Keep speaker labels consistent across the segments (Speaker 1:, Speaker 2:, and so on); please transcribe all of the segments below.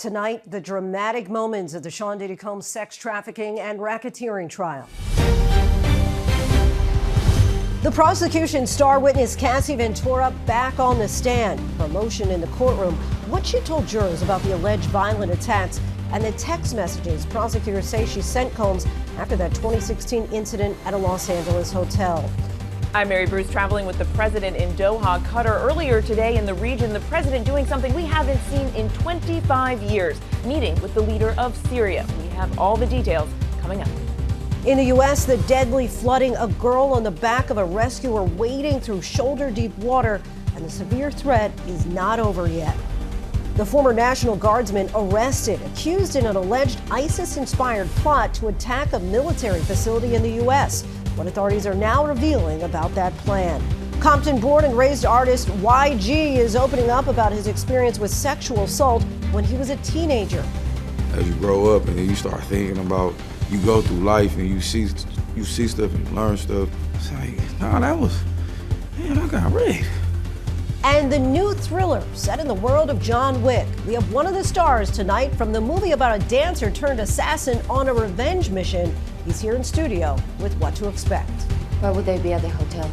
Speaker 1: Tonight, the dramatic moments of the Sean Diddy Combs sex trafficking and racketeering trial. The prosecution's star witness Cassie Ventura back on the stand. Her emotion in the courtroom, what she told jurors about the alleged violent attacks, and the text messages prosecutors say she sent Combs after that 2016 incident at a Los Angeles hotel.
Speaker 2: I'm Mary Bruce, traveling with the president in Doha, Qatar. Earlier today in the region, the president doing something we haven't seen in 25 years, meeting with the leader of Syria. We have all the details coming up.
Speaker 1: In the U.S., the deadly flooding, a girl on the back of a rescuer wading through shoulder-deep water, and the severe threat is not over yet. The former National Guardsman arrested, accused in an alleged ISIS-inspired plot to attack a military facility in the U.S. What authorities are now revealing about that plan. Compton-born and raised artist YG is opening up about his experience with sexual assault when he was a teenager.
Speaker 3: As you grow up and then you start thinking about, you go through life and you see stuff and learn stuff. It's like, nah, I got raped.
Speaker 1: And the new thriller set in the world of John Wick. We have one of the stars tonight from the movie about a dancer turned assassin on a revenge mission. He's here in studio with what to expect.
Speaker 4: Why would they be at the hotel?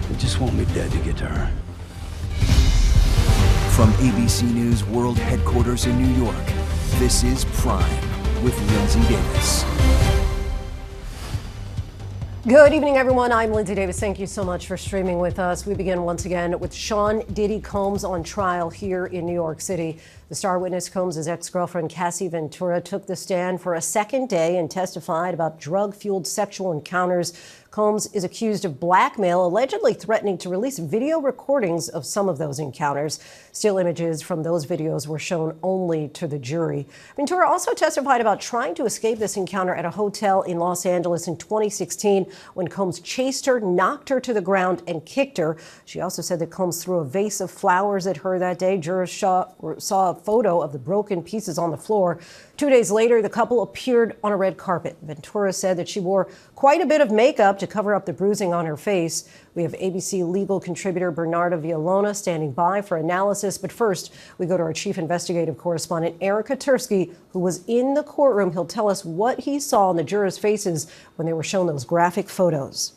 Speaker 5: They just want me dead to get to her.
Speaker 6: From ABC News World Headquarters in New York, this is Prime with Linsey Davis.
Speaker 1: Good evening, everyone. I'm Linsey Davis. Thank you so much for streaming with us. We begin once again with Sean Diddy Combs on trial here in New York City. The star witness, Combs' ex-girlfriend Cassie Ventura, took the stand for a second day and testified about drug-fueled sexual encounters. Combs is accused of blackmail, allegedly threatening to release video recordings of some of those encounters. Still images from those videos were shown only to the jury. Ventura also testified about trying to escape this encounter at a hotel in Los Angeles in 2016 when Combs chased her, knocked her to the ground, and kicked her. She also said that Combs threw a vase of flowers at her that day. Jurors saw a photo of the broken pieces on the floor. 2 days later, the couple appeared on a red carpet. Ventura said that she wore quite a bit of makeup to cover up the bruising on her face. We have ABC legal contributor Bernardo Villalona standing by for analysis. But first, we go to our chief investigative correspondent, Aaron Katersky, who was in the courtroom. He'll tell us what he saw in the jurors' faces when they were shown those graphic photos.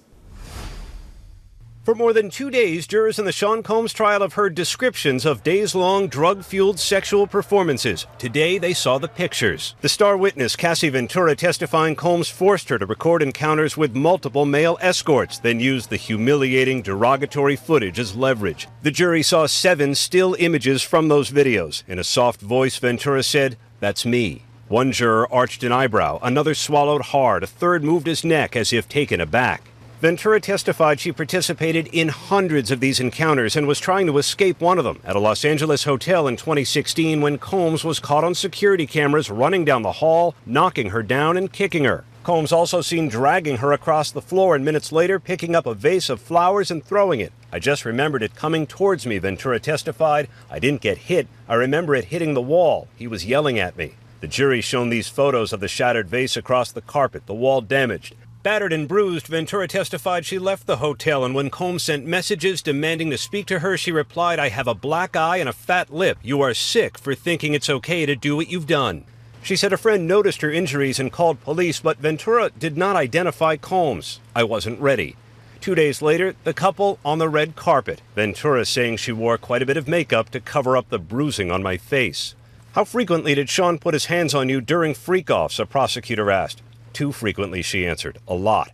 Speaker 7: For more than 2 days, jurors in the Sean Combs trial have heard descriptions of days-long drug-fueled sexual performances. Today, they saw the pictures. The star witness, Cassie Ventura, testifying Combs forced her to record encounters with multiple male escorts, then used the humiliating, derogatory footage as leverage. The jury saw 7 still images from those videos. In a soft voice, Ventura said, "That's me." One juror arched an eyebrow, another swallowed hard, a third moved his neck as if taken aback. Ventura testified she participated in hundreds of these encounters and was trying to escape one of them at a Los Angeles hotel in 2016 when Combs was caught on security cameras running down the hall, knocking her down and kicking her. Combs also seen dragging her across the floor and minutes later picking up a vase of flowers and throwing it. "I just remembered it coming towards me," Ventura testified. "I didn't get hit. I remember it hitting the wall. He was yelling at me." The jury shown these photos of the shattered vase across the carpet, the wall damaged. Battered and bruised, Ventura testified she left the hotel, and when Combs sent messages demanding to speak to her, she replied, "I have a black eye and a fat lip. You are sick for thinking it's okay to do what you've done." She said a friend noticed her injuries and called police, but Ventura did not identify Combs. "I wasn't ready." 2 days later, the couple on the red carpet. Ventura saying she wore quite a bit of makeup to cover up the bruising on my face. "How frequently did Sean put his hands on you during freak-offs?" a prosecutor asked. "Too frequently," she answered. "A lot."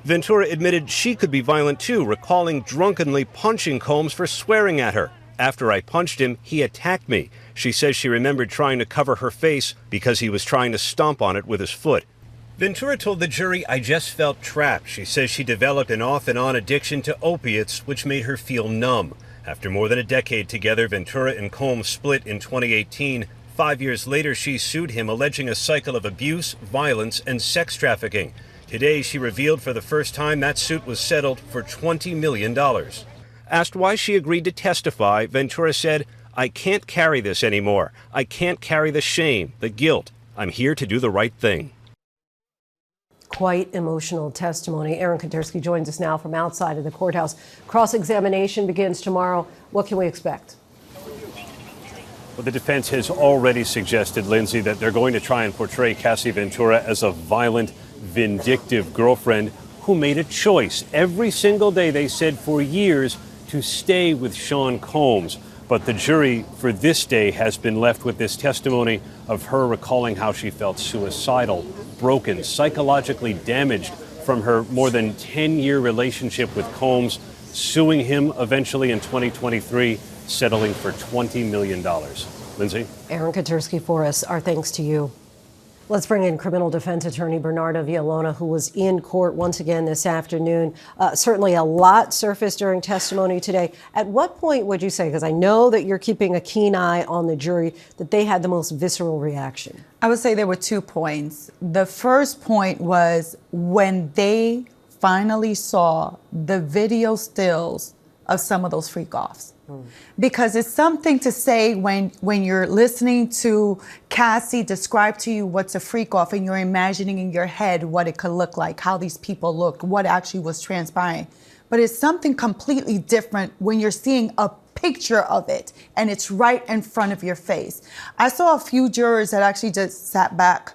Speaker 7: Ventura admitted she could be violent too, recalling drunkenly punching Combs for swearing at her. "After I punched him, he attacked me." She says she remembered trying to cover her face because he was trying to stomp on it with his foot. Ventura told the jury, "I just felt trapped." She says she developed an off-and-on addiction to opiates, which made her feel numb. After more than a decade together, Ventura and Combs split in 2018. 5 years later, she sued him, alleging a cycle of abuse, violence, and sex trafficking. Today, she revealed for the first time that suit was settled for $20 million. Asked why she agreed to testify, Ventura said, "I can't carry this anymore. I can't carry the shame, the guilt. I'm here to do the right thing."
Speaker 1: Quite emotional testimony. Aaron Katersky joins us now from outside of the courthouse. Cross-examination begins tomorrow. What can we expect?
Speaker 7: Well, the defense has already suggested, Linsey, that they're going to try and portray Cassie Ventura as a violent, vindictive girlfriend who made a choice every single day, they said, for years to stay with Sean Combs. But the jury for this day has been left with this testimony of her recalling how she felt suicidal, broken, psychologically damaged from her more than 10-year relationship with Combs, suing him eventually in 2023, settling for $20 million. Linsey?
Speaker 1: Aaron Katursky for us. Our thanks to you. Let's bring in criminal defense attorney Bernardo Villalona, who was in court once again this afternoon. Certainly a lot surfaced during testimony today. At what point would you say, because I know that you're keeping a keen eye on the jury, that they had the most visceral reaction?
Speaker 8: I would say there were 2 points. The first point was when they finally saw the video stills of some of those freak-offs. Because it's something to say when you're listening to Cassie describe to you what's a freak-off and you're imagining in your head what it could look like, how these people looked, what actually was transpiring. But it's something completely different when you're seeing a picture of it and it's right in front of your face. I saw a few jurors that actually just sat back,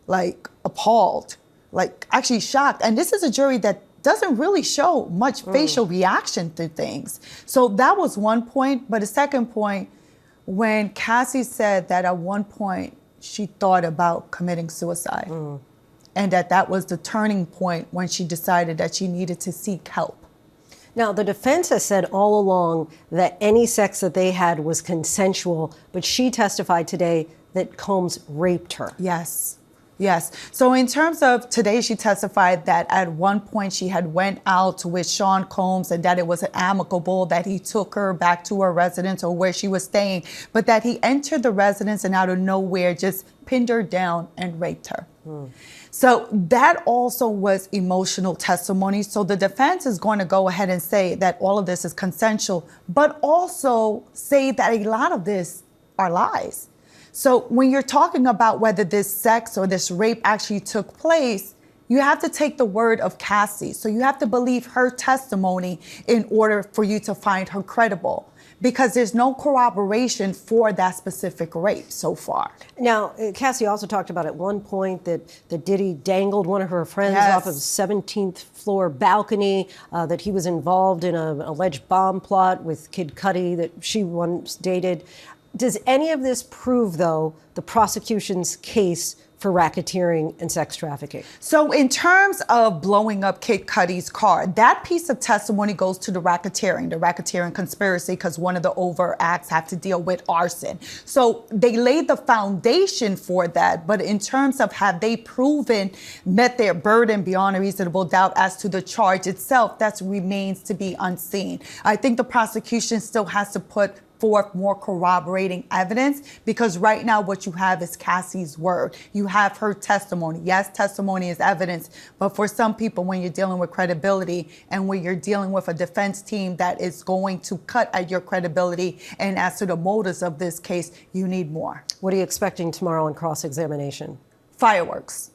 Speaker 8: like appalled, like actually shocked. And this is a jury that doesn't really show much facial reaction to things. So that was one point. But the second point, when Cassie said that at one point she thought about committing suicide and that was the turning point when she decided that she needed to seek help.
Speaker 1: Now, the defense has said all along that any sex that they had was consensual, but she testified today that Combs raped her.
Speaker 8: Yes. Yes. So in terms of today, she testified that at one point she had went out with Sean Combs and that it was amicable, that he took her back to her residence or where she was staying, but that he entered the residence and out of nowhere just pinned her down and raped her. So that also was emotional testimony. So the defense is going to go ahead and say that all of this is consensual, but also say that a lot of this are lies. So when you're talking about whether this sex or this rape actually took place, you have to take the word of Cassie. So you have to believe her testimony in order for you to find her credible, because there's no corroboration for that specific rape so far.
Speaker 1: Now, Cassie also talked about at one point that Diddy dangled one of her friends off of a 17th floor balcony, that he was involved in an alleged bomb plot with Kid Cudi that she once dated. Does any of this prove, though, the prosecution's case for racketeering and sex trafficking?
Speaker 8: So in terms of blowing up Kid Cudi's car, that piece of testimony goes to the racketeering conspiracy, because one of the overt acts have to deal with arson. So they laid the foundation for that. But in terms of have they met their burden beyond a reasonable doubt as to the charge itself, that remains to be unseen. I think the prosecution still has to put forth more corroborating evidence, because right now what you have is Cassie's word. You have her testimony. Yes, testimony is evidence, but for some people, when you're dealing with credibility and when you're dealing with a defense team that is going to cut at your credibility and as to the motives of this case, you need more.
Speaker 1: What are you expecting tomorrow in cross-examination?
Speaker 8: Fireworks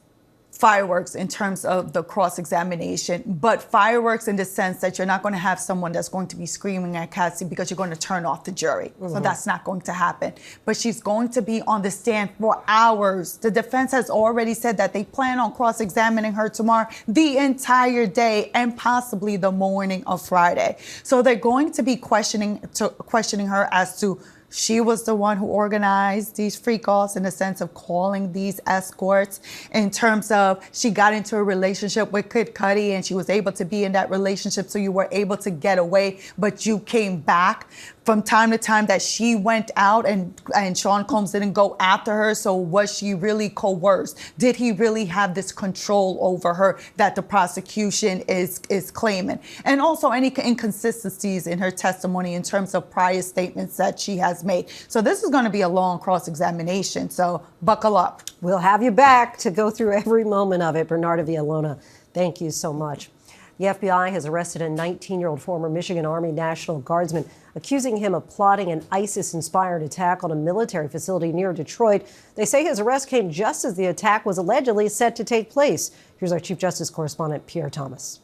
Speaker 8: in terms of the cross-examination, but fireworks in the sense that you're not going to have someone that's going to be screaming at Cassie because you're going to turn off the jury. So that's not going to happen. But she's going to be on the stand for hours. The defense has already said that they plan on cross-examining her tomorrow the entire day and possibly the morning of Friday. So they're going to be questioning her as to she was the one who organized these freak-offs in the sense of calling these escorts, in terms of she got into a relationship with Kid Cudi and she was able to be in that relationship, so you were able to get away, but you came back. From time to time that she went out and Sean Combs didn't go after her. So was she really coerced? Did he really have this control over her that the prosecution is claiming? And also any inconsistencies in her testimony in terms of prior statements that she has made. So this is going to be a long cross-examination. So buckle up.
Speaker 1: We'll have you back to go through every moment of it. Bernardo Villalona, thank you so much. The FBI has arrested a 19-year-old former Michigan Army National Guardsman, accusing him of plotting an ISIS-inspired attack on a military facility near Detroit. They say his arrest came just as the attack was allegedly set to take place. Here's our Chief Justice correspondent, Pierre Thomas.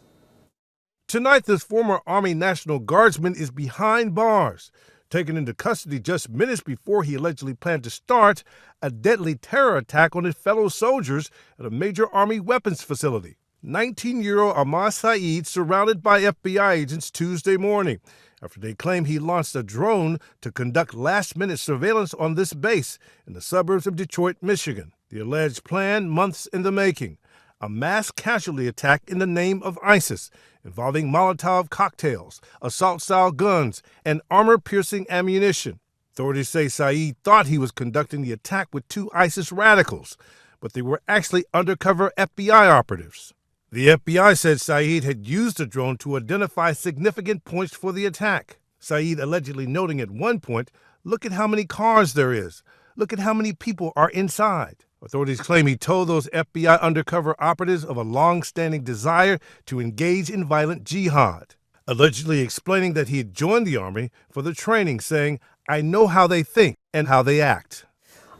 Speaker 9: Tonight, this former Army National Guardsman is behind bars. taken into custody just minutes before he allegedly planned to start a deadly terror attack on his fellow soldiers at a major Army weapons facility. 19-year-old Ahmad Saeed surrounded by FBI agents Tuesday morning after they claim he launched a drone to conduct last-minute surveillance on this base in the suburbs of Detroit, Michigan. The alleged plan, months in the making. A mass casualty attack in the name of ISIS, involving Molotov cocktails, assault-style guns, and armor-piercing ammunition. Authorities say Saeed thought he was conducting the attack with 2 ISIS radicals, but they were actually undercover FBI operatives. The FBI said Saeed had used the drone to identify significant points for the attack. Saeed allegedly noting at one point, "Look at how many cars there is. Look at how many people are inside." Authorities claim he told those FBI undercover operatives of a long-standing desire to engage in violent jihad, allegedly explaining that he had joined the Army for the training, saying, "I know how they think and how they act."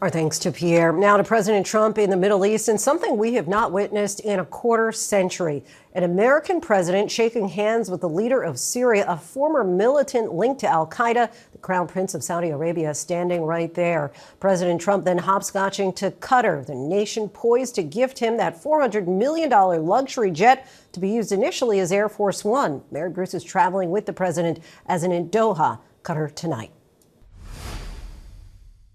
Speaker 1: Our thanks to Pierre. Now to President Trump in the Middle East, and something we have not witnessed in a quarter century. An American president shaking hands with the leader of Syria, a former militant linked to al-Qaeda, the Crown Prince of Saudi Arabia standing right there. President Trump then hopscotching to Qatar, the nation poised to gift him that $400 million luxury jet to be used initially as Air Force One. Mary Bruce is traveling with the president as in Doha, Qatar tonight.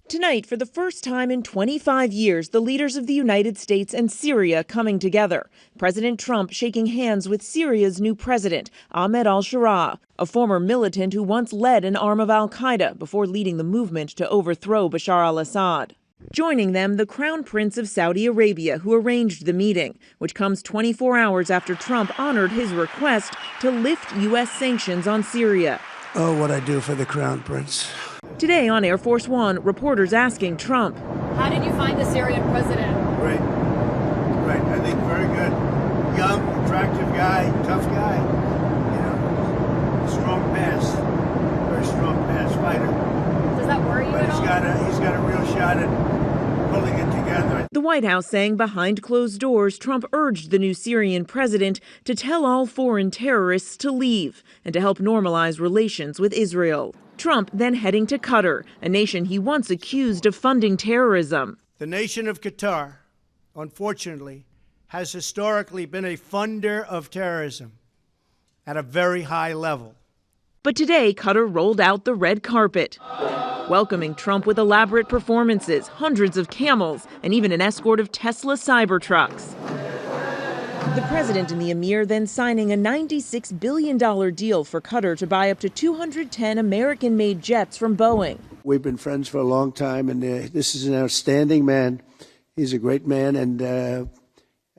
Speaker 2: Tonight, for the first time in 25 years, the leaders of the United States and Syria coming together. President Trump shaking hands with Syria's new president, Ahmed al-Sharaa, a former militant who once led an arm of al-Qaeda before leading the movement to overthrow Bashar al-Assad. Joining them, the Crown Prince of Saudi Arabia, who arranged the meeting, which comes 24 hours after Trump honored his request to lift U.S. sanctions on Syria.
Speaker 5: Oh, what I do for the Crown Prince.
Speaker 2: Today on Air Force One, reporters asking Trump,
Speaker 10: "How did you find the Syrian president?"
Speaker 5: Great. I think very good. Young, attractive guy, tough guy. You know, strong pass. Very strong pass fighter.
Speaker 10: Does that worry you
Speaker 5: But
Speaker 10: at all?
Speaker 5: he's got a real shot at pulling it together.
Speaker 2: The White House saying behind closed doors, Trump urged the new Syrian president to tell all foreign terrorists to leave and to help normalize relations with Israel. Trump then heading to Qatar, a nation he once accused of funding terrorism.
Speaker 11: The nation of Qatar, unfortunately, has historically been a funder of terrorism at a very high level.
Speaker 2: But today, Qatar rolled out the red carpet, welcoming Trump with elaborate performances, hundreds of camels, and even an escort of Tesla Cybertrucks. The president and the emir then signing a $96 billion deal for Qatar to buy up to 210 American-made jets from Boeing.
Speaker 5: We've been friends for a long time, and this is an outstanding man. He's a great man, and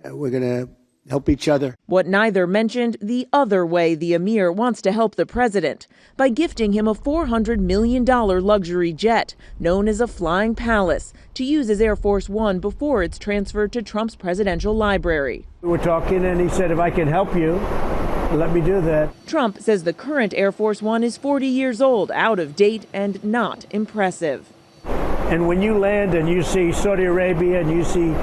Speaker 5: we're going to help each other.
Speaker 2: What neither mentioned, the other way the emir wants to help the president, by gifting him a $400 million luxury jet known as a Flying Palace to use as Air Force One before it's transferred to Trump's presidential library.
Speaker 12: We were talking and he said, if I can help you, let me do that.
Speaker 2: Trump says the current Air Force One is 40 years old, out of date, and not impressive.
Speaker 12: And when you land and you see Saudi Arabia and you see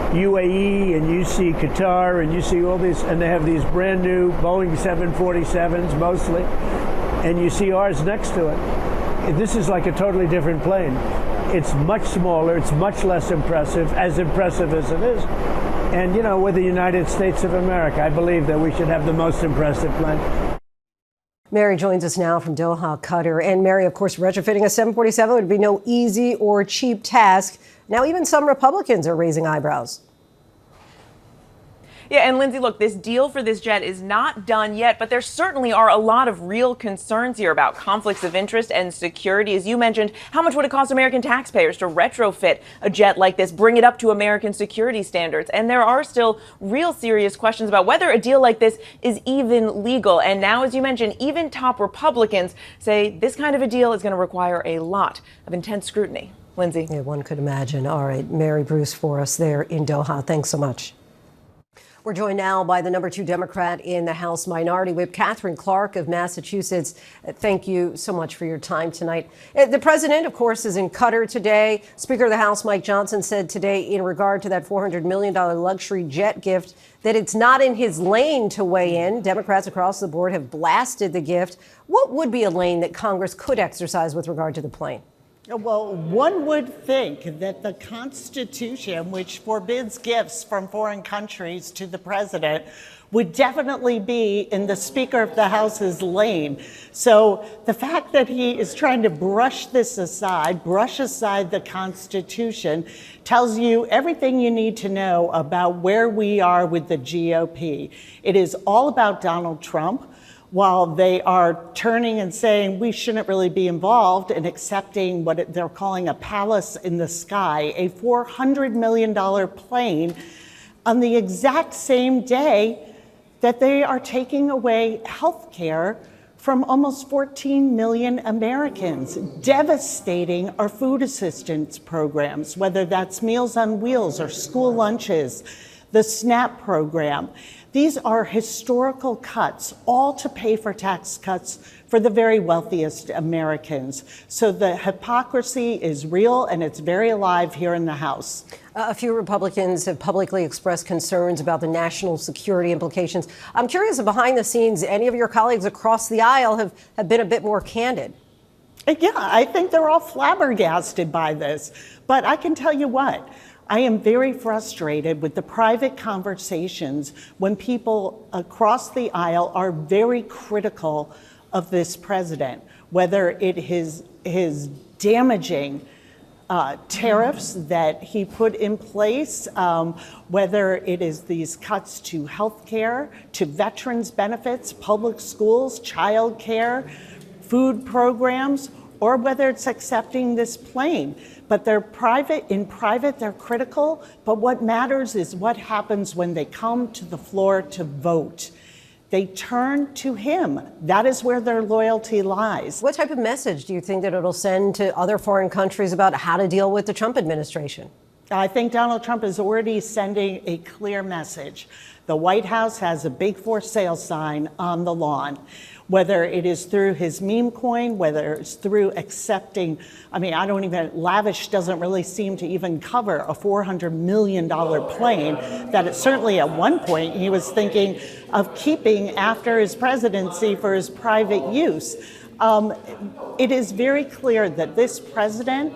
Speaker 12: UAE and you see Qatar and you see all these, and they have these brand new Boeing 747s mostly, and you see ours next to it. This is like a totally different plane. It's much smaller, it's much less impressive as it is. And you know, we're the United States of America. I believe that we should have the most impressive plane.
Speaker 1: Mary joins us now from Doha, Qatar. And Mary, of course, retrofitting a 747 would be no easy or cheap task. Now even some Republicans are raising eyebrows.
Speaker 2: Yeah, and Linsey, look, this deal for this jet is not done yet, but there certainly are a lot of real concerns here about conflicts of interest and security. As you mentioned, how much would it cost American taxpayers to retrofit a jet like this, bring it up to American security standards? And there are still real serious questions about whether a deal like this is even legal. And now, as you mentioned, even top Republicans say this kind of a deal is going to require a lot of intense scrutiny. Linsey.
Speaker 1: Yeah, one could imagine. All right, Mary Bruce for us there in Doha. Thanks so much. We're joined now by the #2 Democrat in the House Minority Whip, Catherine Clark of Massachusetts. Thank you so much for your time tonight. The president, of course, is in Qatar today. Speaker of the House Mike Johnson said today in regard to that $400 million luxury jet gift that it's not in his lane to weigh in. Democrats across the board have blasted the gift. What would be a lane that Congress could exercise with regard to the plane?
Speaker 13: Well, one would think that the Constitution, which forbids gifts from foreign countries to the president, would definitely be in the Speaker of the House's lane. So the fact that he is trying to brush this aside, brush aside the Constitution, tells you everything you need to know about where we are with the GOP. It is all about Donald Trump. While they are turning and saying we shouldn't really be involved and accepting what they're calling a palace in the sky, a $400 million plane, on the exact same day that they are taking away health care from almost 14 million Americans, devastating our food assistance programs, whether that's Meals on Wheels or school lunches, the SNAP program. These are historical cuts, all to pay for tax cuts for the very wealthiest Americans. So the hypocrisy is real and it's very alive here in the House.
Speaker 1: A few Republicans have publicly expressed concerns about the national security implications. I'm curious, behind the scenes, any of your colleagues across the aisle have been a bit more candid?
Speaker 13: Yeah, I think they're all flabbergasted by this. But I can tell you what, I am very frustrated with the private conversations when people across the aisle are very critical of this president, whether it is his damaging tariffs that he put in place, whether it is these cuts to health care, to veterans benefits, public schools, child care, food programs, or whether it's accepting this plane. But they're in private, they're critical. But what matters is what happens when they come to the floor to vote. They turn to him. That is where their loyalty lies.
Speaker 1: What type of message do you think that it'll send to other foreign countries about how to deal with the Trump administration?
Speaker 13: I think Donald Trump is already sending a clear message. The White House has a big for sale sign on the lawn. Whether it is through his meme coin, whether it's through accepting, lavish doesn't really seem to even cover a $400 million plane that it certainly at one point he was thinking of keeping after his presidency for his private use. It is very clear that this president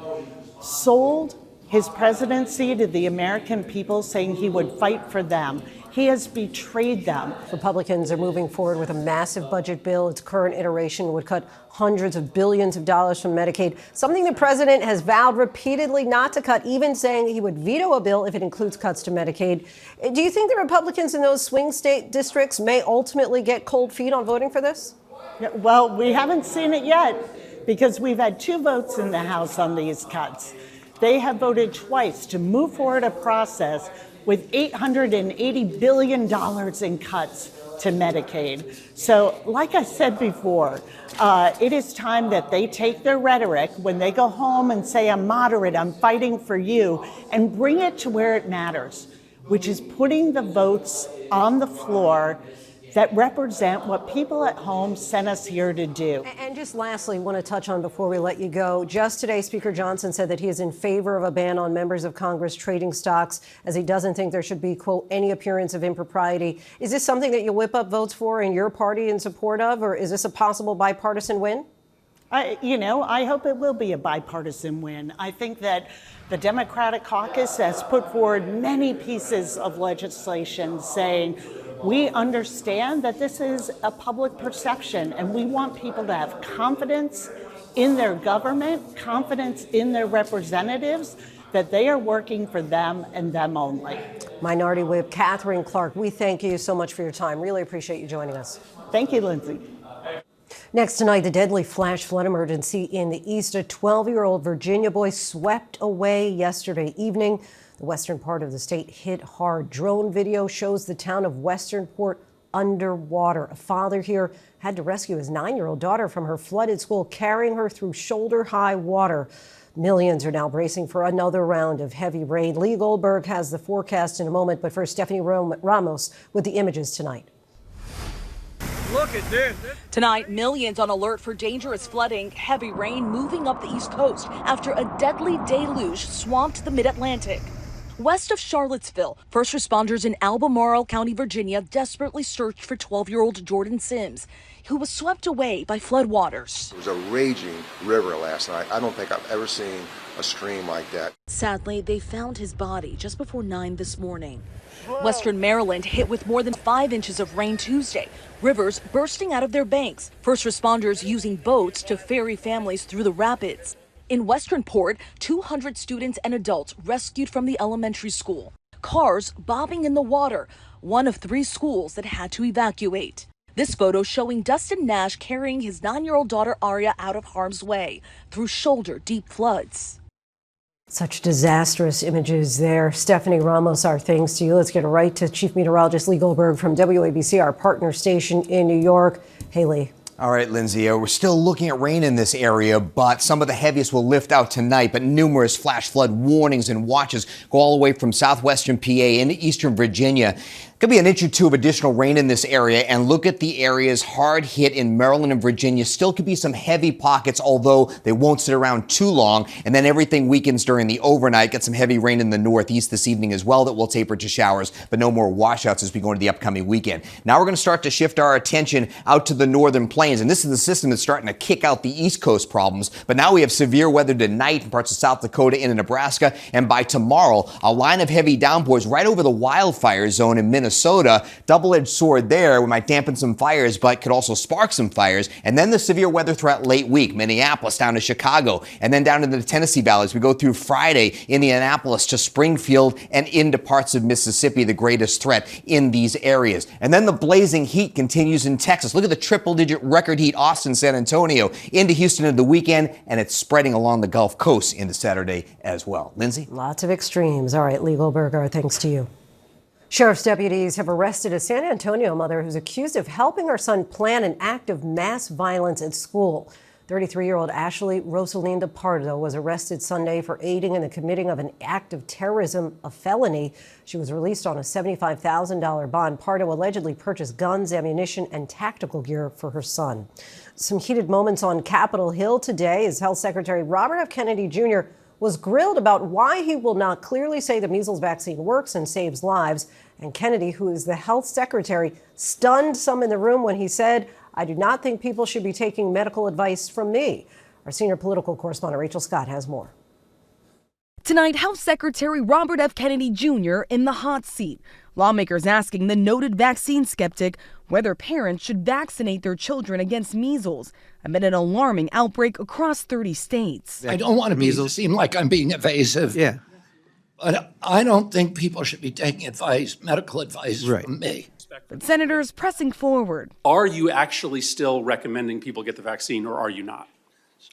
Speaker 13: sold his presidency to the American people, saying he would fight for them. He has betrayed them.
Speaker 1: Republicans are moving forward with a massive budget bill. Its current iteration would cut hundreds of billions of dollars from Medicaid, something the president has vowed repeatedly not to cut, even saying he would veto a bill if it includes cuts to Medicaid. Do you think the Republicans in those swing state districts may ultimately get cold feet on voting for this?
Speaker 13: Well, we haven't seen it yet because we've had 2 votes in the House on these cuts. They have voted twice to move forward a process with $880 billion in cuts to Medicaid. So, like I said before, it is time that they take their rhetoric when they go home and say, I'm moderate, I'm fighting for you, and bring it to where it matters, which is putting the votes on the floor that represent what people at home sent us here to do.
Speaker 1: And just lastly, want to touch on before we let you go, just today, Speaker Johnson said that he is in favor of a ban on members of Congress trading stocks, as he doesn't think there should be, quote, any appearance of impropriety. Is this something that you'll whip up votes for in your party in support of, or is this a possible bipartisan win?
Speaker 13: I hope it will be a bipartisan win. I think that the Democratic caucus has put forward many pieces of legislation saying, we understand that this is a public perception, and we want people to have confidence in their government, confidence in their representatives, that they are working for them and them only.
Speaker 1: Minority Whip Catherine Clark, we thank you so much for your time. Really appreciate you joining us.
Speaker 13: Thank you, Linsey.
Speaker 1: Next tonight, the deadly flash flood emergency in the east. A 12-year-old Virginia boy swept away yesterday evening. The western part of the state hit hard. Drone video shows the town of Westernport underwater. A father here had to rescue his 9-year-old daughter from her flooded school, carrying her through shoulder-high water. Millions are now bracing for another round of heavy rain. Lee Goldberg has the forecast in a moment, but first, Stephanie Ramos with the images tonight.
Speaker 14: Look at this. Tonight, millions on alert for dangerous flooding, heavy rain moving up the East Coast after a deadly deluge swamped the mid-Atlantic. West of Charlottesville, first responders in Albemarle County, Virginia, desperately searched for 12-year-old Jordan Sims, who was swept away by floodwaters.
Speaker 15: It was a raging river last night. I don't think I've ever seen a stream like that.
Speaker 14: Sadly, they found his body just before 9 this morning. Western Maryland hit with more than 5 inches of rain Tuesday, rivers bursting out of their banks, first responders using boats to ferry families through the rapids. In Westernport, 200 students and adults rescued from the elementary school. Cars bobbing in the water, one of 3 schools that had to evacuate. This photo showing Dustin Nash carrying his 9-year-old daughter Aria out of harm's way through shoulder-deep floods.
Speaker 1: Such disastrous images there. Stephanie Ramos, our thanks to you. Let's get right to Chief Meteorologist Lee Goldberg from WABC, our partner station in New York. Hey, Lee.
Speaker 16: All right, Lindsay, we're still looking at rain in this area, but some of the heaviest will lift out tonight. But numerous flash flood warnings and watches go all the way from southwestern PA into eastern Virginia. Could be an inch or 2 of additional rain in this area, and look at the areas hard hit in Maryland and Virginia. Still could be some heavy pockets, although they won't sit around too long. And then everything weakens during the overnight. Get some heavy rain in the northeast this evening as well that will taper to showers, but no more washouts as we go into the upcoming weekend. Now we're going to start to shift our attention out to the northern plains, and this is the system that's starting to kick out the East Coast problems. But now we have severe weather tonight in parts of South Dakota into Nebraska, and by tomorrow, a line of heavy downpours right over the wildfire zone in Minnesota. Double-edged sword there. We might dampen some fires, but could also spark some fires. And then the severe weather threat late week, Minneapolis down to Chicago, and then down into the Tennessee Valley as we go through Friday, Indianapolis to Springfield and into parts of Mississippi, the greatest threat in these areas. And then the blazing heat continues in Texas. Look at the triple-digit record heat, Austin, San Antonio, into Houston into the weekend, and it's spreading along the Gulf Coast into Saturday as well. Lindsay?
Speaker 1: Lots of extremes. All right, Lee Goldberg, our thanks to you. Sheriff's deputies have arrested a San Antonio mother who's accused of helping her son plan an act of mass violence at school. 33-year-old Ashley Rosalinda Pardo was arrested Sunday for aiding in the committing of an act of terrorism, a felony. She was released on a $75,000 bond. Pardo allegedly purchased guns, ammunition, and tactical gear for her son. Some heated moments on Capitol Hill today as Health Secretary Robert F. Kennedy Jr. was grilled about why he will not clearly say the measles vaccine works and saves lives. And Kennedy, who is the health secretary, stunned some in the room when he said, "I do not think people should be taking medical advice from me." Our senior political correspondent Rachel Scott has more.
Speaker 14: Tonight, Health Secretary Robert F. Kennedy Jr. in the hot seat. Lawmakers asking the noted vaccine skeptic whether parents should vaccinate their children against measles amid an alarming outbreak across 30 states.
Speaker 17: I don't want to seem like I'm being evasive.
Speaker 18: Yeah.
Speaker 17: But I don't think people should be taking advice, medical advice from me.
Speaker 14: But senators pressing forward.
Speaker 19: Are you actually still recommending people get the vaccine, or are you not?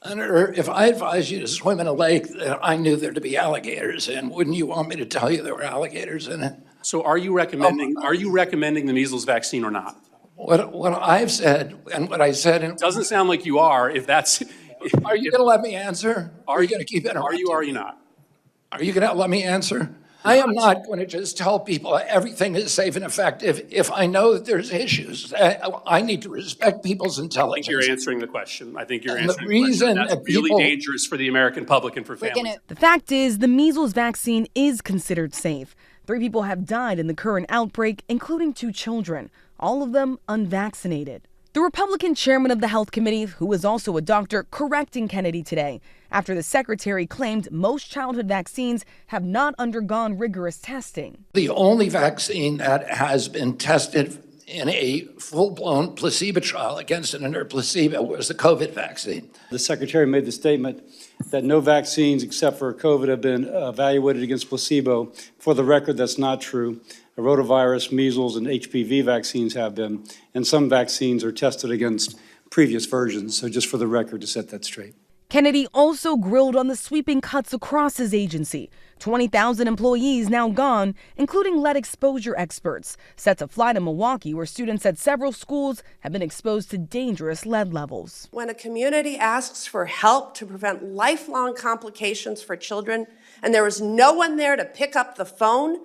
Speaker 17: Senator, if I advised you to swim in a lake that I knew there to be alligators in, wouldn't you want me to tell you there were alligators in it?
Speaker 19: So are you recommending the measles vaccine or not?
Speaker 17: What I've said and what I said
Speaker 19: It doesn't sound like you are. If that's
Speaker 17: Are you going to let me answer? Are you going to keep interrupting?
Speaker 19: Are you not?
Speaker 17: Are you going to let me answer? I am not going to just tell people everything is safe and effective if I know that there's issues. I need to respect people's intelligence.
Speaker 19: I think you're answering the question. I think you're
Speaker 17: And
Speaker 19: answering
Speaker 17: the reason
Speaker 19: the question. That's really dangerous for the American public and for families.
Speaker 14: The fact is, the measles vaccine is considered safe. 3 people have died in the current outbreak, including 2 children, all of them unvaccinated. The Republican chairman of the Health Committee, who is also a doctor, correcting Kennedy today after the secretary claimed most childhood vaccines have not undergone rigorous testing.
Speaker 17: The only vaccine that has been tested in a full-blown placebo trial against an inert placebo was the COVID vaccine.
Speaker 20: The secretary made the statement that no vaccines except for COVID have been evaluated against placebo. For the record, that's not true. Rotavirus, measles, and HPV vaccines have been, and some vaccines are tested against previous versions. So just for the record, to set that straight.
Speaker 18: Kennedy also grilled on the sweeping cuts across his agency. 20,000 employees now gone, including lead exposure experts, set to fly to Milwaukee, where students at several schools have been exposed to dangerous lead levels.
Speaker 21: When a community asks for help to prevent lifelong complications for children, and there is no one there to pick up the phone,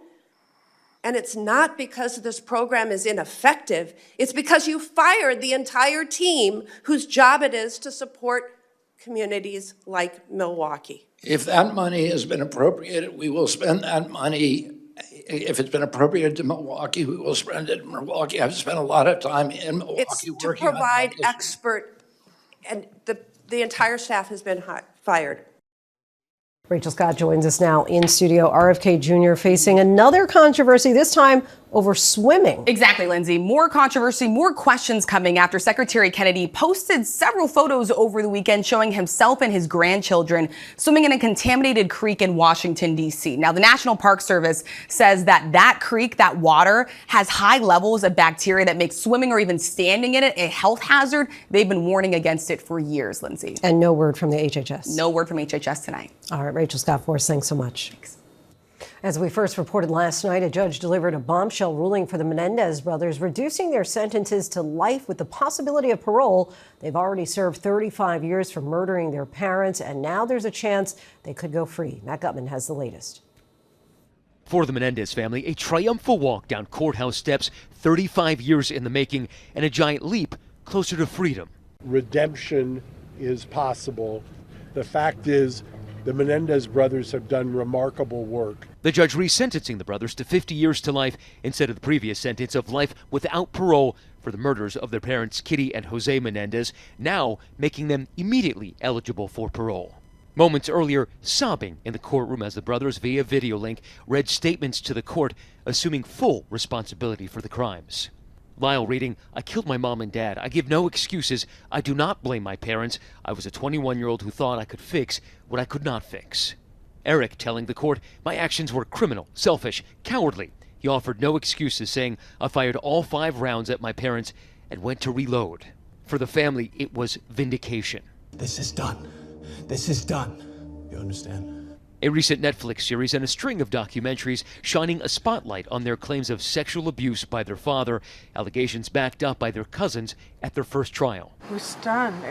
Speaker 21: and it's not because this program is ineffective, it's because you fired the entire team whose job it is to support communities like Milwaukee.
Speaker 17: If that money has been appropriated, we will spend that money. If it's been appropriated to Milwaukee, we will spend it in Milwaukee. I've spent a lot of time in Milwaukee
Speaker 21: it's to
Speaker 17: working
Speaker 21: provide
Speaker 17: on that
Speaker 21: expert, and the entire staff has been fired.
Speaker 1: Rachel Scott joins us now in studio. RFK Jr. facing another controversy, this time over swimming.
Speaker 22: Exactly, Lindsay. More controversy, more questions coming after Secretary Kennedy posted several photos over the weekend showing himself and his grandchildren swimming in a contaminated creek in Washington, D.C. Now, the National Park Service says that creek, that water, has high levels of bacteria that makes swimming or even standing in it a health hazard. They've been warning against it for years, Lindsay.
Speaker 1: And no word from the HHS.
Speaker 22: No word from HHS tonight.
Speaker 1: All right, Rachel Scott for us. Thanks so much.
Speaker 22: Thanks.
Speaker 1: As we first reported last night, a judge delivered a bombshell ruling for the Menendez brothers, reducing their sentences to life with the possibility of parole. They've already served 35 years for murdering their parents, and now there's a chance they could go free. Matt Gutman has the latest.
Speaker 23: For the Menendez family, a triumphal walk down courthouse steps, 35 years in the making, and a giant leap closer to freedom.
Speaker 24: Redemption is possible. The fact is, the Menendez brothers have done remarkable work.
Speaker 23: The judge resentencing the brothers to 50 years to life instead of the previous sentence of life without parole for the murders of their parents Kitty and Jose Menendez, now making them immediately eligible for parole. Moments earlier, sobbing in the courtroom as the brothers, via video link, read statements to the court, assuming full responsibility for the crimes. Lyle reading, "I killed my mom and dad. I give no excuses. I do not blame my parents. I was a 21-year-old who thought I could fix what I could not fix." Eric telling the court, "My actions were criminal, selfish, cowardly." He offered no excuses, saying, "I fired all 5 rounds at my parents and went to reload." For the family, it was vindication.
Speaker 25: This is done. This is done. You understand?
Speaker 23: A recent Netflix series and a string of documentaries shining a spotlight on their claims of sexual abuse by their father, allegations backed up by their cousins at their first trial.
Speaker 26: We're stunned.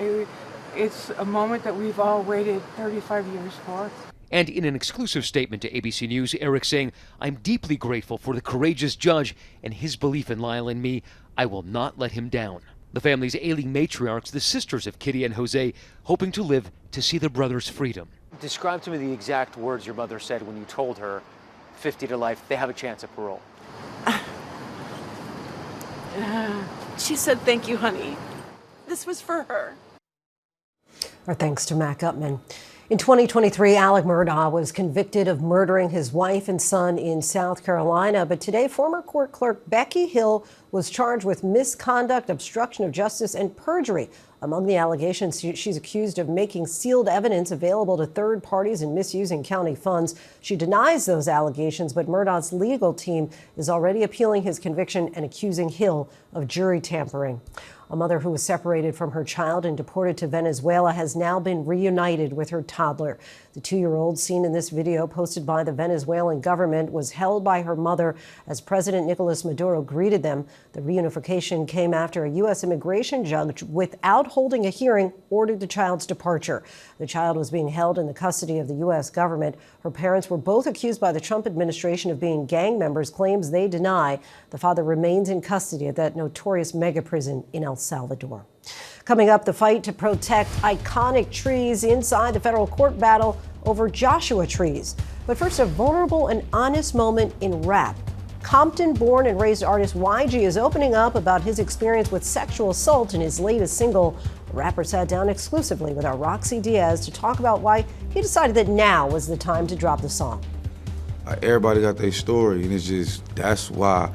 Speaker 26: It's a moment that we've all waited 35 years for.
Speaker 23: And in an exclusive statement to ABC News, Eric saying, "I'm deeply grateful for the courageous judge and his belief in Lyle and me. I will not let him down." The family's ailing matriarchs, the sisters of Kitty and Jose, hoping to live to see their brothers' freedom.
Speaker 27: Describe to me the exact words your mother said when you told her 50 to life, they have a chance at parole.
Speaker 26: She said, "Thank you, honey. This was for her."
Speaker 1: Our thanks to Matt Gutman. In 2023, Alec Murdaugh was convicted of murdering his wife and son in South Carolina. But today, former court clerk Becky Hill was charged with misconduct, obstruction of justice, and perjury. Among the allegations, she's accused of making sealed evidence available to third parties and misusing county funds. She denies those allegations, but Murdaugh's legal team is already appealing his conviction and accusing Hill of jury tampering. A mother who was separated from her child and deported to Venezuela has now been reunited with her toddler. The 2-year-old seen in this video posted by the Venezuelan government was held by her mother as President Nicolas Maduro greeted them. The reunification came after a U.S. immigration judge, without holding a hearing, ordered the child's departure. The child was being held in the custody of the U.S. government. Her parents were both accused by the Trump administration of being gang members, claims they deny. The father remains in custody at that notorious mega prison in El Salvador. Coming up, the fight to protect iconic trees inside the federal court battle over Joshua trees. But first, a vulnerable and honest moment in rap. Compton-born and raised artist YG is opening up about his experience with sexual assault in his latest single. The rapper sat down exclusively with our Roxy Diaz to talk about why he decided that now was the time to drop the song.
Speaker 3: Everybody got their story, and it's just, that's why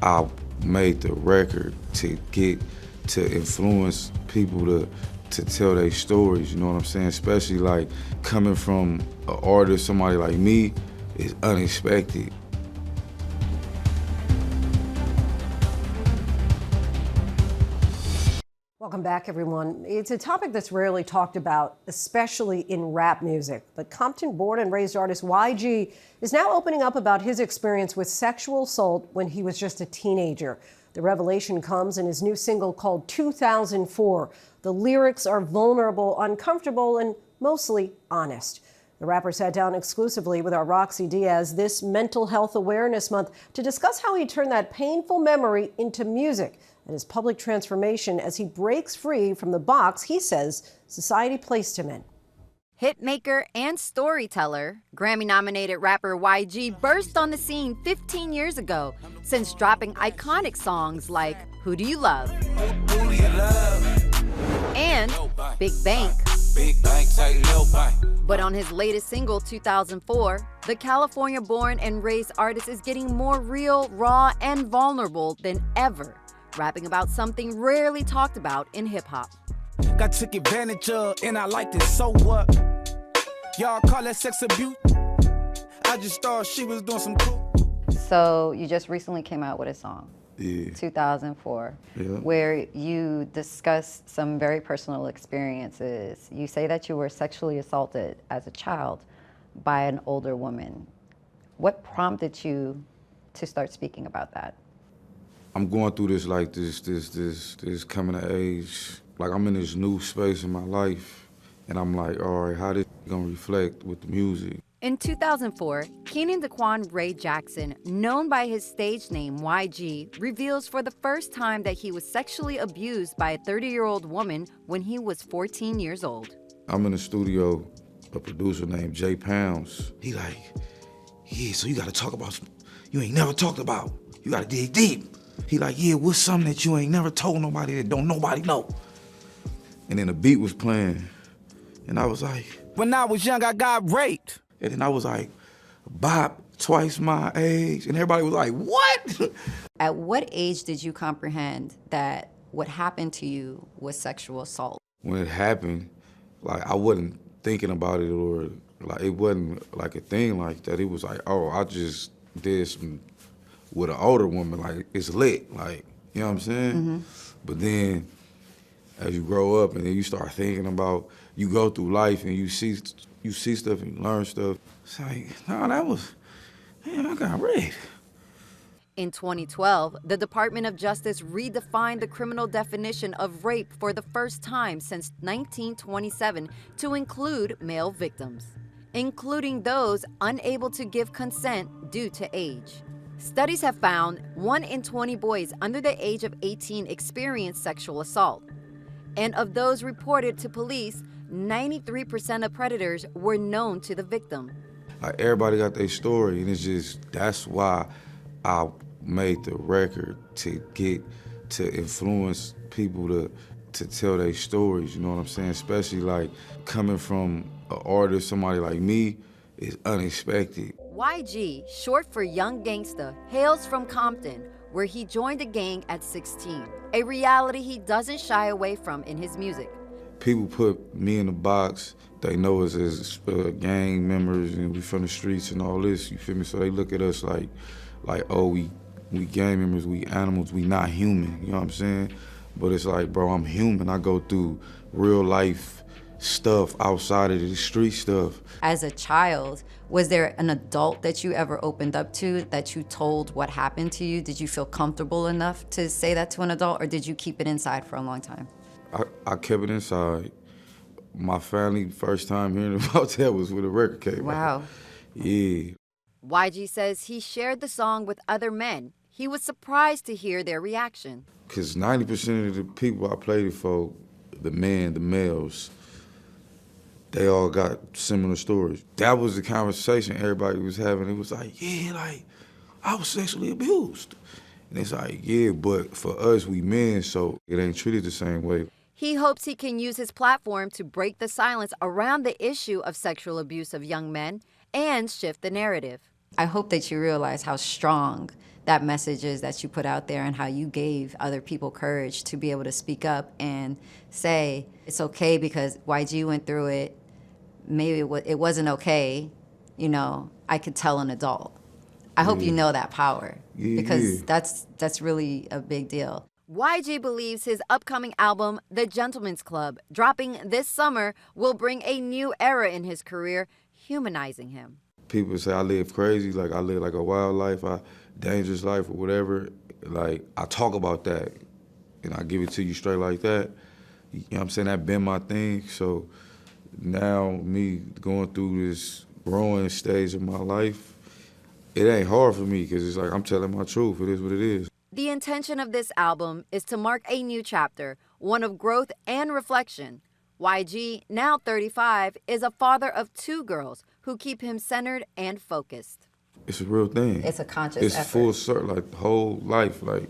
Speaker 3: I made the record, to get to influence people to tell their stories, you know what I'm saying? Especially like coming from an artist, somebody like me, is unexpected.
Speaker 1: Welcome back, everyone. It's a topic that's rarely talked about, especially in rap music. But Compton-born and raised artist YG is now opening up about his experience with sexual assault when he was just a teenager. The revelation comes in his new single called 2004. The lyrics are vulnerable, uncomfortable, and mostly honest. The rapper sat down exclusively with our Roxy Diaz this Mental Health Awareness Month to discuss how he turned that painful memory into music and his public transformation as he breaks free from the box he says society placed him in.
Speaker 4: Hitmaker and storyteller, Grammy-nominated rapper YG burst on the scene 15 years ago, since dropping iconic songs like Who Do You Love? And Big Bank. But on his latest single, 2004, the California-born and raised artist is getting more real, raw, and vulnerable than ever, rapping about something rarely talked about in hip-hop.
Speaker 6: Got took advantage of, and I liked it, so what? Y'all call that sex abuse? I just thought she was doing some cool.
Speaker 7: So you just recently came out with a song,
Speaker 3: Yeah.
Speaker 7: 2004,
Speaker 3: Yeah.
Speaker 7: where you discuss some very personal experiences. You say that you were sexually assaulted as a child by an older woman. What prompted you to start speaking about that?
Speaker 3: I'm going through this like this coming of age. Like I'm in this new space in my life, and I'm like, all right, how this gonna reflect with the music?
Speaker 4: In 2004, Kenan Daquan Ray Jackson, known by his stage name YG, reveals for the first time that he was sexually abused by a 30-year-old woman when he was 14 years old.
Speaker 3: I'm in the studio, a producer named Jay Pounds. He like, yeah, so you gotta talk about some you ain't never talked about. You gotta dig deep. He like, yeah, what's something that you ain't never told nobody that don't nobody know? And then the beat was playing, and I was like,
Speaker 6: when I was young, I got raped.
Speaker 3: And then I was like, Bob, twice my age. And everybody was like, what?
Speaker 7: At what age did you comprehend that what happened to you was sexual assault?
Speaker 3: When it happened, like I wasn't thinking about it, or like it wasn't like a thing like that. It was like, oh, I just did some with an older woman, like it's lit, like, you know what I'm saying?
Speaker 7: Mm-hmm.
Speaker 3: But then as you grow up and then you start thinking about, you go through life and you see stuff and you learn stuff. It's like, no, that was, man, I got raped.
Speaker 4: In 2012, the Department of Justice redefined the criminal definition of rape for the first time since 1927 to include male victims, including those unable to give consent due to age. Studies have found 1 in 20 boys under the age of 18 experience sexual assault. And of those reported to police, 93% of predators were known to the victim.
Speaker 3: Like everybody got their story, and it's just, that's why I made the record, to get to influence people to tell their stories, you know what I'm saying? Especially like coming from an artist, somebody like me, is unexpected.
Speaker 4: YG, short for Young Gangsta, hails from Compton, where he joined a gang at 16, a reality he doesn't shy away from in his music.
Speaker 3: People put me in the box. They know us as gang members, and we from the streets and all this, you feel me? So they look at us like oh, we gang members, we animals, we not human, you know what I'm saying? But it's like, bro, I'm human. I go through real life stuff outside of the street stuff.
Speaker 7: As a child, was there an adult that you ever opened up to, that you told what happened to you? Did you feel comfortable enough to say that to an adult, or did you keep it inside for a long time?
Speaker 3: I kept it inside. My family, first time hearing about that was when the record came out.
Speaker 7: Wow.
Speaker 3: Yeah.
Speaker 4: YG says he shared the song with other men. He was surprised to hear their reaction.
Speaker 3: Because 90% of the people I played it for, the males, they all got similar stories. That was the conversation everybody was having. It was like, yeah, like, I was sexually abused. And it's like, yeah, but for us, we men, so it ain't treated the same way.
Speaker 4: He hopes he can use his platform to break the silence around the issue of sexual abuse of young men and shift the narrative.
Speaker 7: I hope that you realize how strong that message is that you put out there, and how you gave other people courage to be able to speak up and say, it's okay because YG went through it. Maybe it wasn't okay, you know, I could tell an adult. I hope you know that power, because that's really a big deal.
Speaker 4: YG believes his upcoming album, The Gentleman's Club, dropping this summer, will bring a new era in his career, humanizing him.
Speaker 3: People say I live crazy, like I live like a wild life, dangerous life or whatever. Like, I talk about that and I give it to you straight like that. You know what I'm saying? That been my thing. So now me going through this growing stage of my life, it ain't hard for me because it's like I'm telling my truth. It is what it is.
Speaker 4: The intention of this album is to mark a new chapter, one of growth and reflection. YG, now 35, is a father of 2 girls who keep him centered and focused.
Speaker 3: It's a real thing.
Speaker 7: It's a conscious
Speaker 3: It's
Speaker 7: effort.
Speaker 3: full circle, like the whole life. Like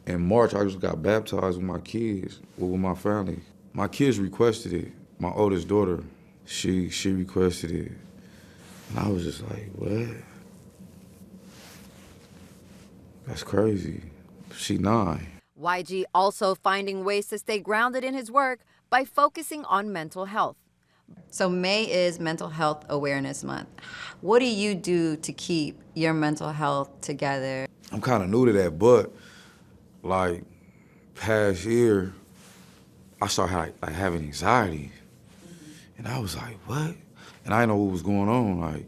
Speaker 3: in March, I just got baptized with my kids, with my family. My kids requested it. My oldest daughter, she requested it. And I was just like, what? That's crazy. She 9.
Speaker 4: YG also finding ways to stay grounded in his work by focusing on mental health.
Speaker 7: So May is Mental Health Awareness Month. What do you do to keep your mental health together?
Speaker 3: I'm kind of new to that, but like past year, I started having anxiety. And I was like, what? And I didn't know what was going on. Like,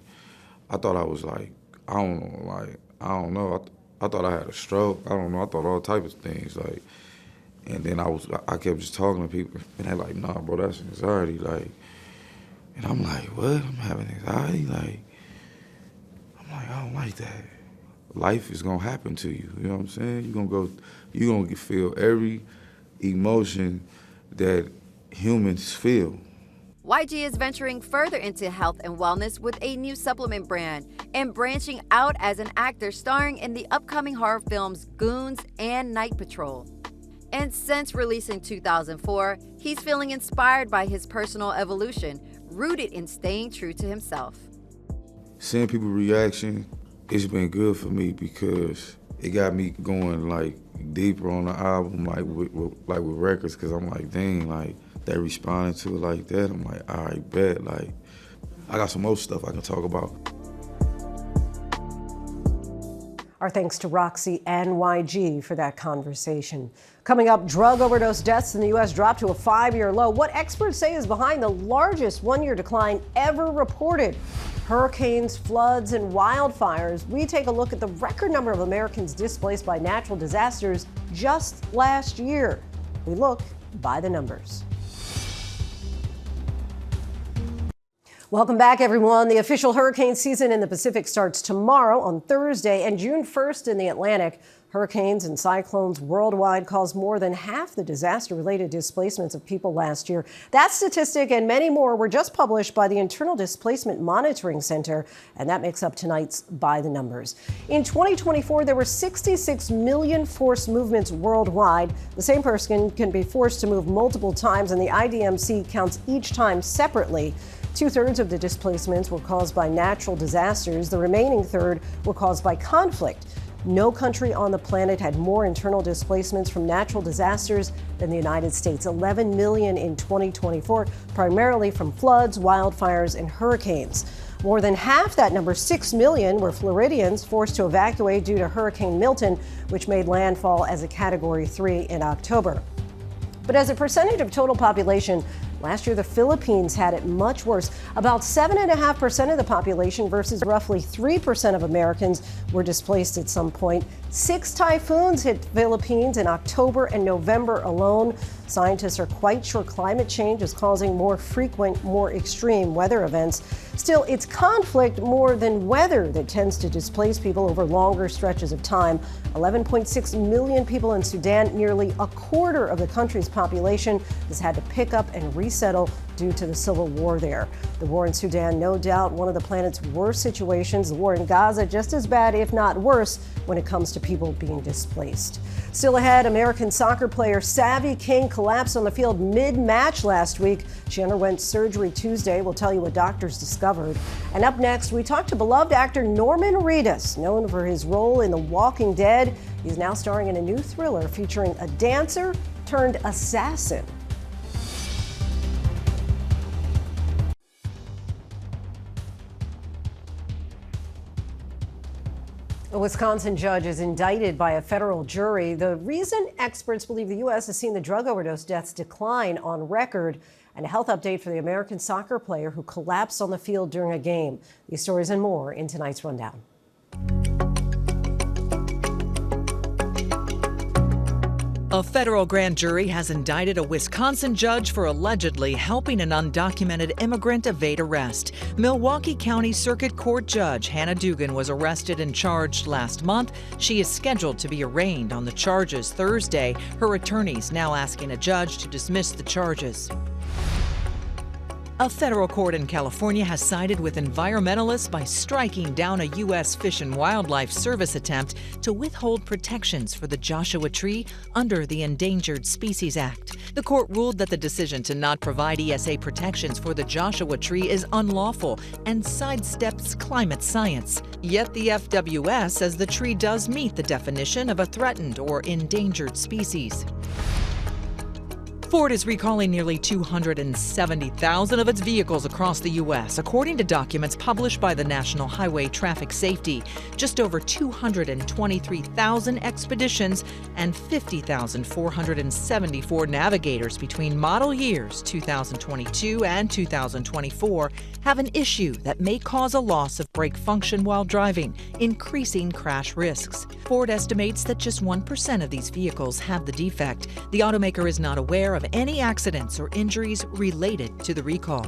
Speaker 3: I thought I was like, I don't know. I thought I had a stroke. I don't know. I thought all types of things. Like, and then I kept just talking to people, and they're like, nah, bro, that's anxiety. Like, and I'm like, what? I'm having anxiety? Like, I'm like, I don't like that. Life is gonna happen to you. You know what I'm saying? You're gonna feel every emotion that humans feel.
Speaker 4: YG is venturing further into health and wellness with a new supplement brand and branching out as an actor starring in the upcoming horror films Goons and Night Patrol. And since releasing 2004, he's feeling inspired by his personal evolution, rooted in staying true to himself.
Speaker 3: Seeing people's reaction, it's been good for me because it got me going like deeper on the album, like with records, because I'm like, dang, like they responding to it like that. I'm like, all right, bet. Like, I got some more stuff I can talk about.
Speaker 1: Our thanks to Roxy and YG for that conversation. Coming up, drug overdose deaths in the U.S. dropped to a 5-year low. What experts say is behind the largest one-year decline ever reported. Hurricanes, floods, and wildfires. We take a look at the record number of Americans displaced by natural disasters just last year. We look by the numbers. Welcome back, everyone. The official hurricane season in the Pacific starts tomorrow on Thursday and June 1st in the Atlantic. Hurricanes and cyclones worldwide caused more than half the disaster-related displacements of people last year. That statistic and many more were just published by the Internal Displacement Monitoring Center, and that makes up tonight's By the Numbers. In 2024, there were 66 million forced movements worldwide. The same person can be forced to move multiple times, and the IDMC counts each time separately. 2/3 of the displacements were caused by natural disasters. The remaining third were caused by conflict. No country on the planet had more internal displacements from natural disasters than the United States, 11 million in 2024, primarily from floods, wildfires, and hurricanes. More than half that number, 6 million, were Floridians forced to evacuate due to Hurricane Milton, which made landfall as a Category 3 in October. But as a percentage of total population, last year the Philippines had it much worse. About 7.5% of the population versus roughly 3% of Americans were displaced at some point. 6 typhoons hit the Philippines in October and November alone. Scientists are quite sure climate change is causing more frequent, more extreme weather events. Still, it's conflict more than weather that tends to displace people over longer stretches of time. 11.6 million people in Sudan, nearly a quarter of the country's population, has had to pick up and resettle due to the civil war there. The war in Sudan, no doubt one of the planet's worst situations. The war in Gaza, just as bad, if not worse, when it comes to people being displaced. Still ahead, American soccer player Savvy King collapsed on the field mid-match last week. She underwent surgery Tuesday. We'll tell you what doctors discovered. And up next, we talk to beloved actor Norman Reedus, known for his role in The Walking Dead. He's now starring in a new thriller featuring a dancer turned assassin. A Wisconsin judge is indicted by a federal jury. The reason experts believe the U.S. has seen the drug overdose deaths decline on record, and a health update for the American soccer player who collapsed on the field during a game. These stories and more in tonight's rundown.
Speaker 2: A federal grand jury has indicted a Wisconsin judge for allegedly helping an undocumented immigrant evade arrest. Milwaukee County Circuit Court Judge Hannah Dugan was arrested and charged last month. She is scheduled to be arraigned on the charges Thursday. Her attorneys now asking a judge to dismiss the charges. A federal court in California has sided with environmentalists by striking down a U.S. Fish and Wildlife Service attempt to withhold protections for the Joshua tree under the Endangered Species Act. The court ruled that the decision to not provide ESA protections for the Joshua tree is unlawful and sidesteps climate science. Yet the FWS says the tree does meet the definition of a threatened or endangered species. Ford is recalling nearly 270,000 of its vehicles across the U.S., according to documents published by the National Highway Traffic Safety. Just over 223,000 expeditions and 50,474 navigators between model years 2022 and 2024 have an issue that may cause a loss of brake function while driving, increasing crash risks. Ford estimates that just 1% of these vehicles have the defect. The automaker is not aware of any accidents or injuries related to the recall.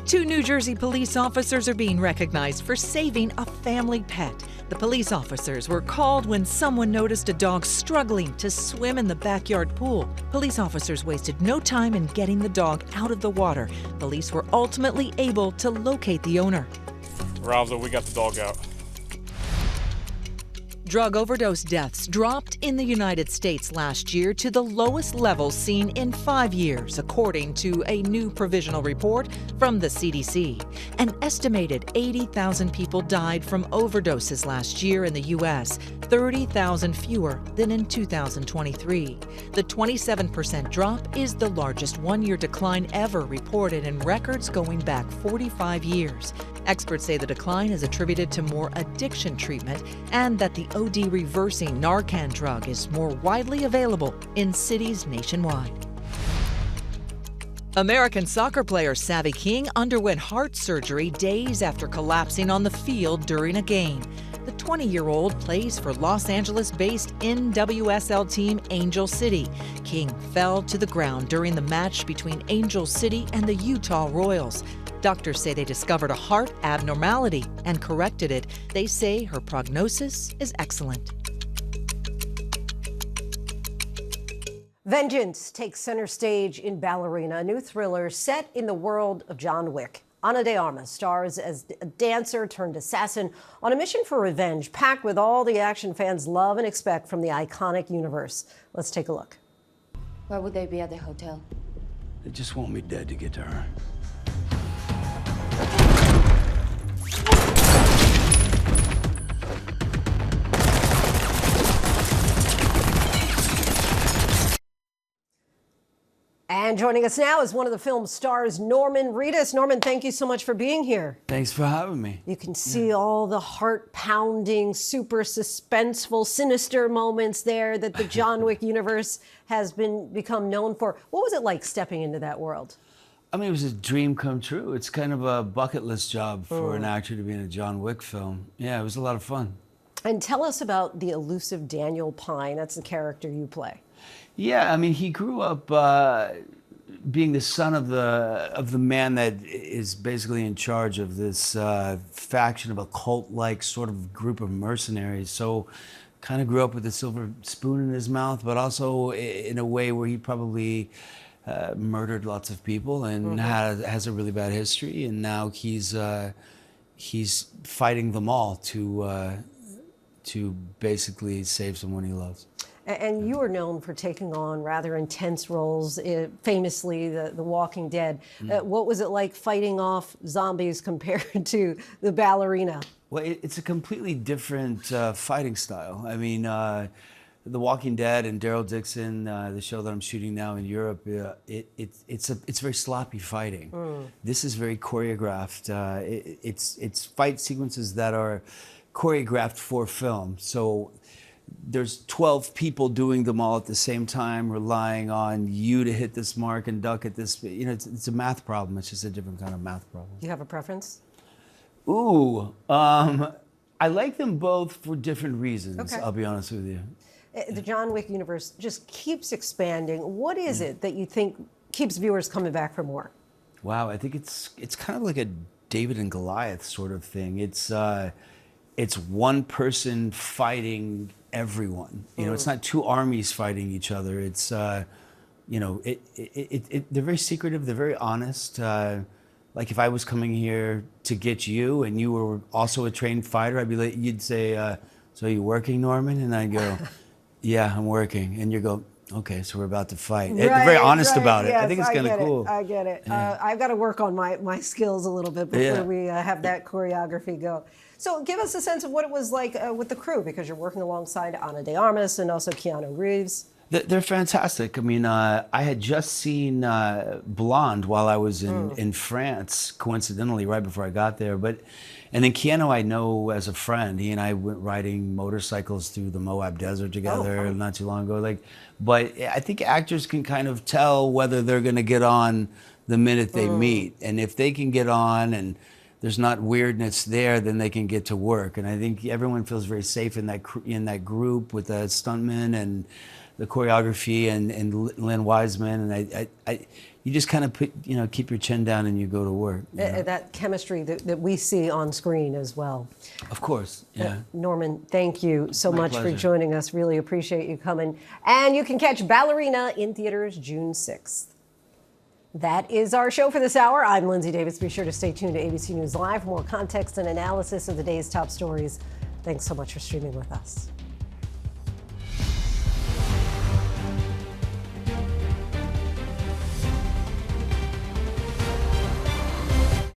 Speaker 2: 2 New Jersey police officers are being recognized for saving a family pet. The police officers were called when someone noticed a dog struggling to swim in the backyard pool. Police officers wasted no time in getting the dog out of the water. Police were ultimately able to locate the owner.
Speaker 5: Rouser, we got the dog out.
Speaker 2: Drug overdose deaths dropped in the United States last year to the lowest level seen in 5 years, according to a new provisional report from the CDC. An estimated 80,000 people died from overdoses last year in the U.S., 30,000 fewer than in 2023. The 27% drop is the largest one-year decline ever reported in records going back 45 years. Experts say the decline is attributed to more addiction treatment and that the OD reversing Narcan drug is more widely available in cities nationwide. American soccer player Savvy King underwent heart surgery days after collapsing on the field during a game. The 20-year-old plays for Los Angeles-based NWSL team Angel City. King fell to the ground during the match between Angel City and the Utah Royals. Doctors say they discovered a heart abnormality and corrected it. They say her prognosis is excellent.
Speaker 1: Vengeance takes center stage in Ballerina, a new thriller set in the world of John Wick. Ana de Armas stars as a dancer turned assassin on a mission for revenge, packed with all the action fans love and expect from the iconic universe. Let's take a look.
Speaker 8: Why would they be at the hotel?
Speaker 25: They just want me dead to get to her.
Speaker 1: And joining us now is one of the film's stars, Norman Reedus. Norman, thank you so much for being here.
Speaker 25: Thanks for having me.
Speaker 1: You can see all the heart-pounding, super suspenseful, sinister moments there that the John Wick universe has become known for. What was it like stepping into that world?
Speaker 25: I mean, it was a dream come true. It's kind of a bucket list job for an actor to be in a John Wick film. Yeah, it was a lot of fun. And
Speaker 1: tell us about the elusive Daniel Pine. That's the character you play.
Speaker 25: Yeah, I mean, he grew up being the son of the man that is basically in charge of this faction of a cult-like sort of group of mercenaries. So kind of grew up with a silver spoon in his mouth, but also in a way where he probably murdered lots of people and has a really bad history. And now he's fighting them all to basically save someone he loves.
Speaker 1: And you are known for taking on rather intense roles, famously The Walking Dead. What was it like fighting off zombies compared to the Ballerina?
Speaker 25: Well, it's a completely different fighting style. I mean, The Walking Dead and Daryl Dixon, the show that I'm shooting now in Europe, it's very sloppy fighting. This is very choreographed. It's fight sequences that are choreographed for film. So there's 12 people doing them all at the same time, relying on you to hit this mark and duck at this. You know, it's a math problem. It's just a different kind of math problem.
Speaker 1: Do you have a preference?
Speaker 25: Ooh, I like them both for different reasons.
Speaker 1: Okay.
Speaker 25: I'll be honest with you.
Speaker 1: The John Wick universe just keeps expanding. What is it that you think keeps viewers coming back for more?
Speaker 25: Wow, I think it's kind of like a David and Goliath sort of thing. It's one person fighting everyone. You know, it's not two armies fighting each other. It's you know, they're very secretive. They're very honest. Like if I was coming here to get you and you were also a trained fighter, I'd be like, you'd say, "So are you working, Norman?" And I'd go, "Yeah, I'm working." And you go, "Okay, so we're about to fight." They're very honest about it.
Speaker 1: Yes,
Speaker 25: I think it's kind of cool.
Speaker 1: I get it.
Speaker 25: Yeah.
Speaker 1: I've got to work on my skills a little bit before we have that choreography go. So give us a sense of what it was like with the crew, because you're working alongside Ana de Armas and also Keanu Reeves.
Speaker 25: They're fantastic. I mean, I had just seen Blonde while I was in France, coincidentally, right before I got there. And then Keanu I know as a friend. He and I went riding motorcycles through the Moab Desert together not too long ago. But I think actors can kind of tell whether they're going to get on the minute they meet. And if they can get on and there's not weirdness there, then they can get to work. And I think everyone feels very safe in that group with the stuntmen and the choreography and Lynn Wiseman, and you just kind of keep your chin down and you go to work.
Speaker 1: That chemistry that we see on screen as well.
Speaker 25: Of course, yeah.
Speaker 1: Norman, thank you so much
Speaker 25: pleasure.
Speaker 1: for joining us. Really appreciate you coming. And you can catch Ballerina in theaters June 6th. That is our show for this hour. I'm Linsey Davis. Be sure to stay tuned to ABC News Live for more context and analysis of the day's top stories. Thanks so much for streaming with us.